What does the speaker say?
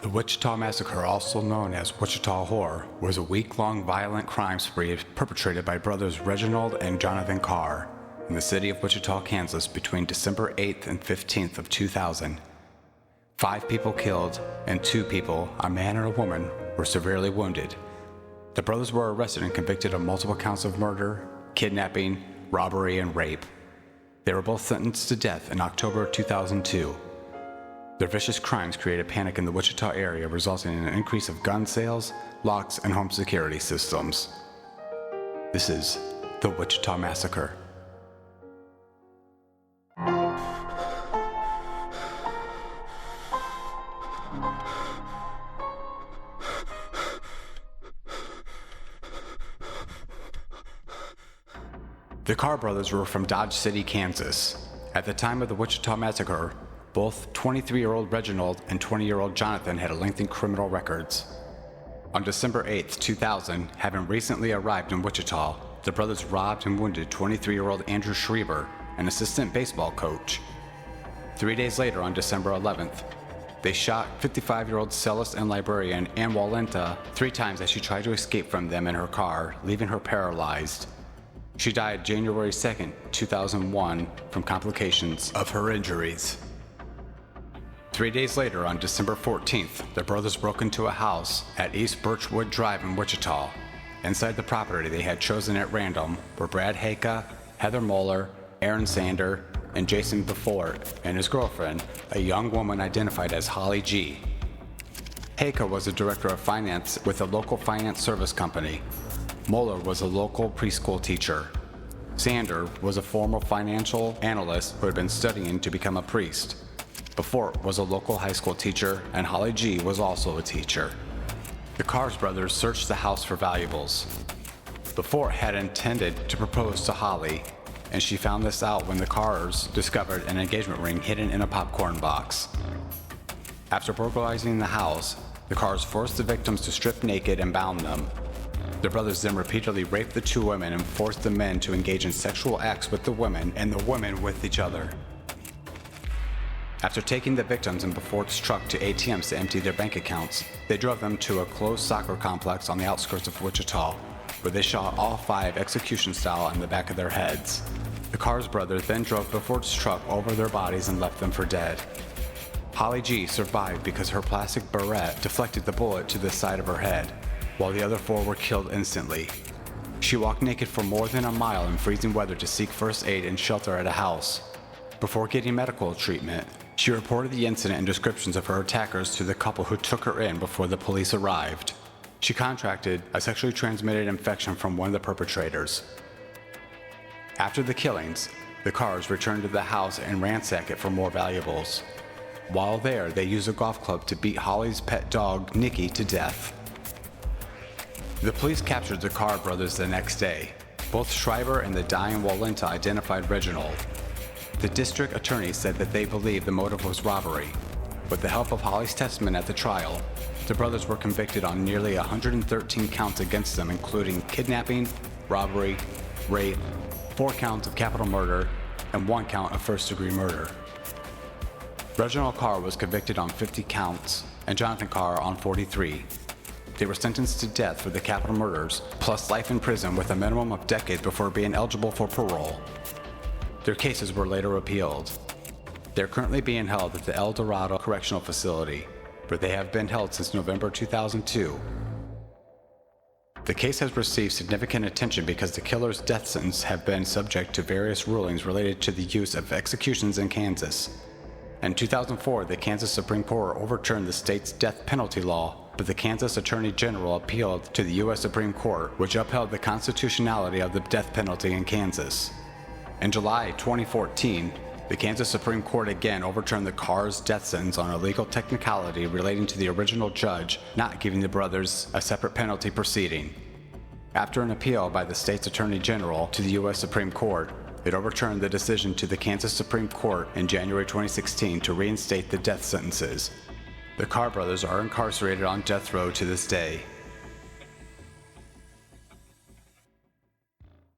The Wichita Massacre, also known as Wichita Horror, was a week-long violent crime spree perpetrated by brothers Reginald and Jonathan Carr in the city of Wichita, Kansas between December 8th and 15th of 2000. 5 people killed and 2 people, a man and a woman, were severely wounded. The brothers were arrested and convicted of multiple counts of murder, kidnapping, robbery, and rape. They were both sentenced to death in October 2002. Their vicious crimes created panic in the Wichita area, resulting in an increase of gun sales, locks, and home security systems. This is the Wichita Massacre. The Carr brothers were from Dodge City, Kansas. At the time of the Wichita Massacre, both 23-year-old Reginald and 20-year-old Jonathan had lengthy criminal records. On December 8, 2000, having recently arrived in Wichita, the brothers robbed and wounded 23-year-old Andrew Schreiber, an assistant baseball coach. 3 days later, on December 11th, they shot 55-year-old cellist and librarian Ann Walenta 3 times as she tried to escape from them in her car, leaving her paralyzed. She died January 2, 2001, from complications of her injuries. 3 days later, on December 14th, the brothers broke into a house at East Birchwood Drive in Wichita. Inside the property they had chosen at random were Brad Haka, Heather Moeller, Aaron Sander, and Jason Beaufort, and his girlfriend, a young woman identified as Holly G. Haka was a director of finance with a local finance service company. Moeller was a local preschool teacher. Sander was a former financial analyst who had been studying to become a priest. Beaufort was a local high school teacher, and Holly G was also a teacher. The Carr brothers searched the house for valuables. Beaufort had intended to propose to Holly, and she found this out when the Carrs discovered an engagement ring hidden in a popcorn box. After burglarizing the house, the Carrs forced the victims to strip naked and bound them. The brothers then repeatedly raped the 2 women and forced the men to engage in sexual acts with the women and the women with each other. After taking the victims in Beaufort's truck to ATMs to empty their bank accounts, they drove them to a closed soccer complex on the outskirts of Wichita, where they shot all 5 execution style in the back of their heads. The Carr brothers then drove Beaufort's truck over their bodies and left them for dead. Holly G survived because her plastic barrette deflected the bullet to the side of her head, while the other 4 were killed instantly. She walked naked for more than a mile in freezing weather to seek first aid and shelter at a house. Before getting medical treatment, she reported the incident and descriptions of her attackers to the couple who took her in before the police arrived. She contracted a sexually transmitted infection from one of the perpetrators. After the killings, the Carrs returned to the house and ransacked it for more valuables. While there, they used a golf club to beat Holly's pet dog, Nikki, to death. The police captured the Carr brothers the next day. Both Schreiber and the dying Walenta identified Reginald. The district attorney said that they believed the motive was robbery. With the help of Holly's testament at the trial, the brothers were convicted on nearly 113 counts against them, including kidnapping, robbery, rape, 4 counts of capital murder, and 1 count of first-degree murder. Reginald Carr was convicted on 50 counts, and Jonathan Carr on 43. They were sentenced to death for the capital murders, plus life in prison with a minimum of decades before being eligible for parole. Their cases were later appealed. They're currently being held at the El Dorado Correctional Facility, where they have been held since November 2002. The case has received significant attention because the killer's death sentence have been subject to various rulings related to the use of executions in Kansas. In 2004, the Kansas Supreme Court overturned the state's death penalty law, but the Kansas Attorney General appealed to the U.S. Supreme Court, which upheld the constitutionality of the death penalty in Kansas. In July 2014, the Kansas Supreme Court again overturned the Carr's death sentence on a legal technicality relating to the original judge not giving the brothers a separate penalty proceeding. After an appeal by the state's Attorney General to the U.S. Supreme Court, it overturned the decision to the Kansas Supreme Court in January 2016 to reinstate the death sentences. The Carr brothers are incarcerated on death row to this day.